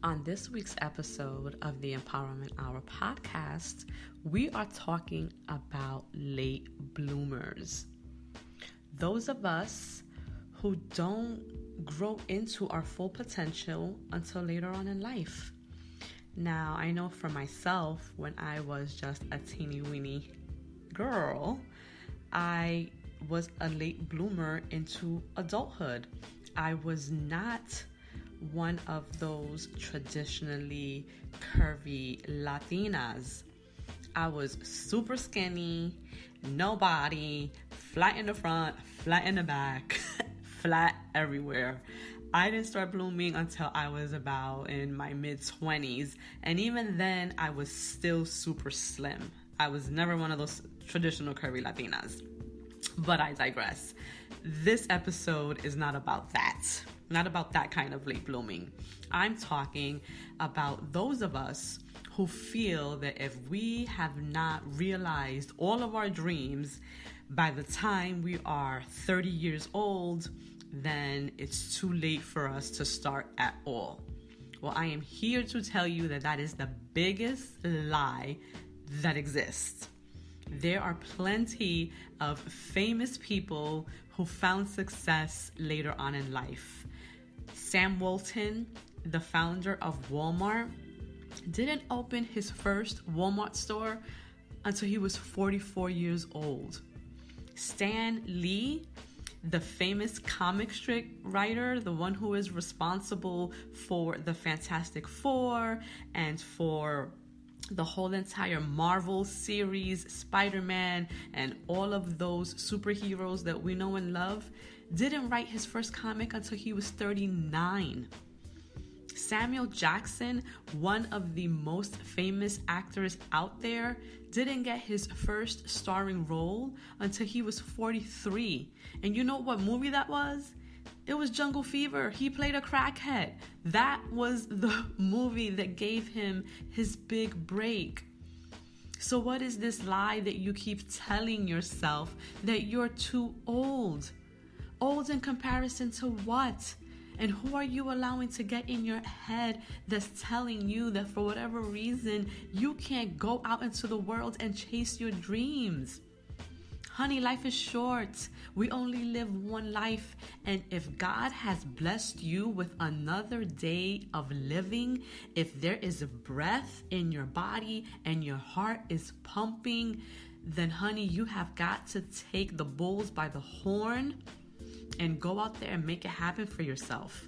On this week's episode of the Empowerment Hour podcast, we are talking about late bloomers. Those of us who don't grow into our full potential until later on in life. Now, I know for myself, when I was just a teeny weeny girl, I was a late bloomer into adulthood. I was not one of those traditionally curvy Latinas. I was super skinny, no body, flat in the front, flat in the back, flat everywhere. I didn't start blooming until I was about in my mid-20s, and even then I was still super slim. I was never one of those traditional curvy Latinas. But I digress. This episode is not about that. Not about that kind of late blooming. I'm talking about those of us who feel that if we have not realized all of our dreams by the time we are 30 years old, then it's too late for us to start at all. Well, I am here to tell you that that is the biggest lie that exists. There are plenty of famous people who found success later on in life. Sam Walton, the founder of Walmart, didn't open his first Walmart store until he was 44 years old. Stan Lee, the famous comic strip writer, the one who is responsible for the Fantastic Four and for the whole entire Marvel series, Spider-Man, and all of those superheroes that we know and love, didn't write his first comic until he was 39. Samuel Jackson, one of the most famous actors out there, didn't get his first starring role until he was 43. And you know what movie that was? It was Jungle Fever. He played a crackhead. That was the movie that gave him his big break. So what is this lie that you keep telling yourself that you're too old? Old in comparison to what? And who are you allowing to get in your head that's telling you that for whatever reason, you can't go out into the world and chase your dreams? Honey, life is short. We only live one life. And if God has blessed you with another day of living, if there is a breath in your body and your heart is pumping, then honey, you have got to take the bulls by the horn and go out there and make it happen for yourself.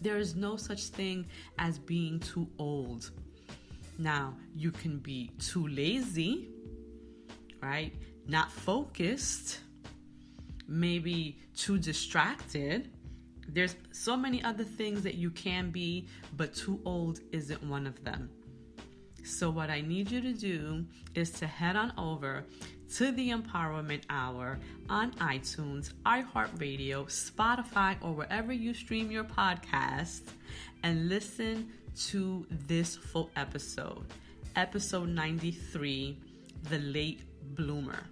There is no such thing as being too old. Now, you can be too lazy, right? Not focused, maybe too distracted. There's so many other things that you can be, but too old isn't one of them. So what I need you to do is to head on over to the Empowerment Hour on iTunes, iHeartRadio, Spotify, or wherever you stream your podcast, and listen to this full episode. Episode 93, The Late Bloomer.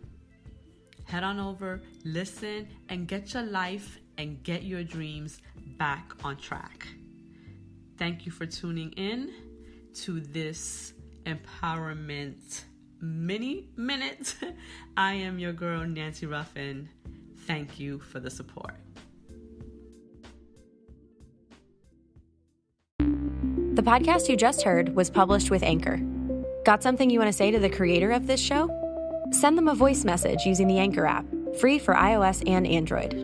Head on over, listen, and get your life and get your dreams back on track. Thank you for tuning in to this empowerment mini minute. I am your girl, Nancy Ruffin. Thank you for the support. The podcast you just heard was published with Anchor. Got something you want to say to the creator of this show? Send them a voice message using the Anchor app, free for iOS and Android.